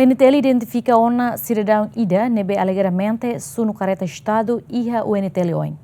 PNTL identifica ona cidadão Ida nebe alegadamente sunu careta Estado iha UNTL oin.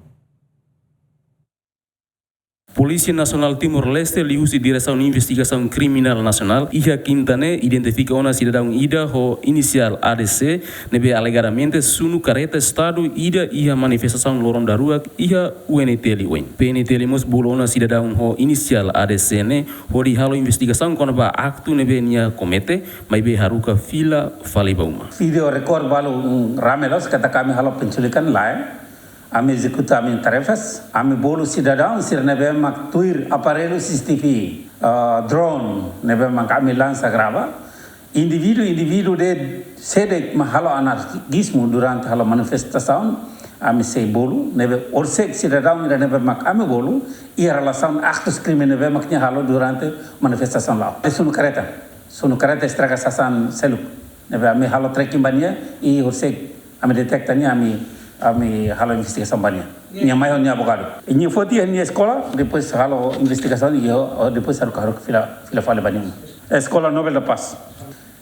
Polícia Nacional Timor-Leste lihusi Direção de Investigação Criminal Nacional iha quintane identifica ona cidadão Ida ho inicial ADC nebe alegadamente sunu careta Estado Ida iha manifestação lorong darua iha UNTL oin. PNTL mos bolona cidadão ho inicial ADC ne ho di halo investigação konaba aktu nebe nia komete mai be haruka fila falibauma. Video record balu ramelos kata kami halo penculikan lain. Kami executa kami tarefas, kami bolu cidadão sir nebe mak tuir aparelho CCTV drone nebe mak kami lança grava indivíduo de sede mahalo anarquismo durante halo manifestação kami sei bolu nebe orsek cidadão nebe mak kami bolu e relação actos crimes nebe maknya halo durante manifestação lá. Sunu careta estraga sasan seluk nebe kami halo trekking bania e orsek kami detektanya kami halo investigação banyak. Yang maior nya abogado. Ini foti ni escola, depois halo investigação e depois halo fila fale banyak. Escola Nobel da Paz.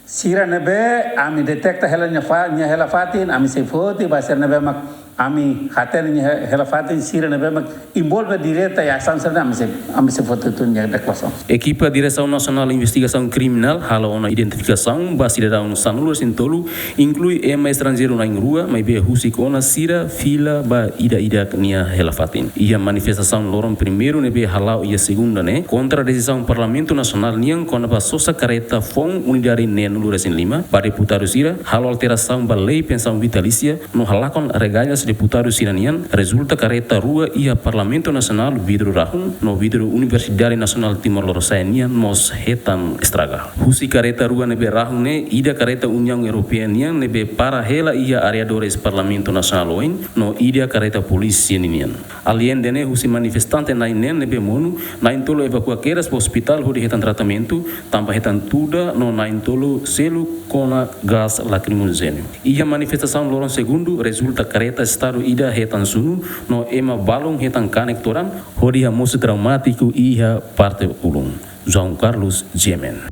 Sira nebe ami detecta hela nya hela fatin, ami se foti bahasa nebe mak ami haten nya hela fatin sira nebe mak envolve direta ya sancerna ami se foto tu nya declaração. Equipa Direção Nacional de Investigação Criminal halo ona identificação ba cidadão sanulu sintolu inclui ema estrangeiro na rua mai be husik ona sira fila ba ida nia hela fatin. Ia manifestação lorong primeiro nebe halau ia segunda ne contra a decisão Parlamento Nacional niang kona ba sosa careta fong unidade nulu resin 5 ba deputado sira halo alteração ba lei pensão vitalícia no halakon regalhas deputado siranian resulta careta rua ia Parlamento Nacional vidro rahun no vidro Universidade Nacional Timor-Leste nian mos hetan estraga. Husi careta rua nebe rahun ne ida careta União Europeia nian nebe para hela ia areadores Parlamento Nacional oin no ida careta polícia nian. Alien dene husi manifestante na inen nebe monu na intolo evacua keras po hospital hudi hetan tratamento tanpa hetan tuda no na intolo selu kona gas lacrimogêneo. Ia manifestação lorong segundo resulta careta Estado ida hetan sunu no ema balong hetan conectoran hodi hamoso traumático iha parte ulung. João Carlos Gemen.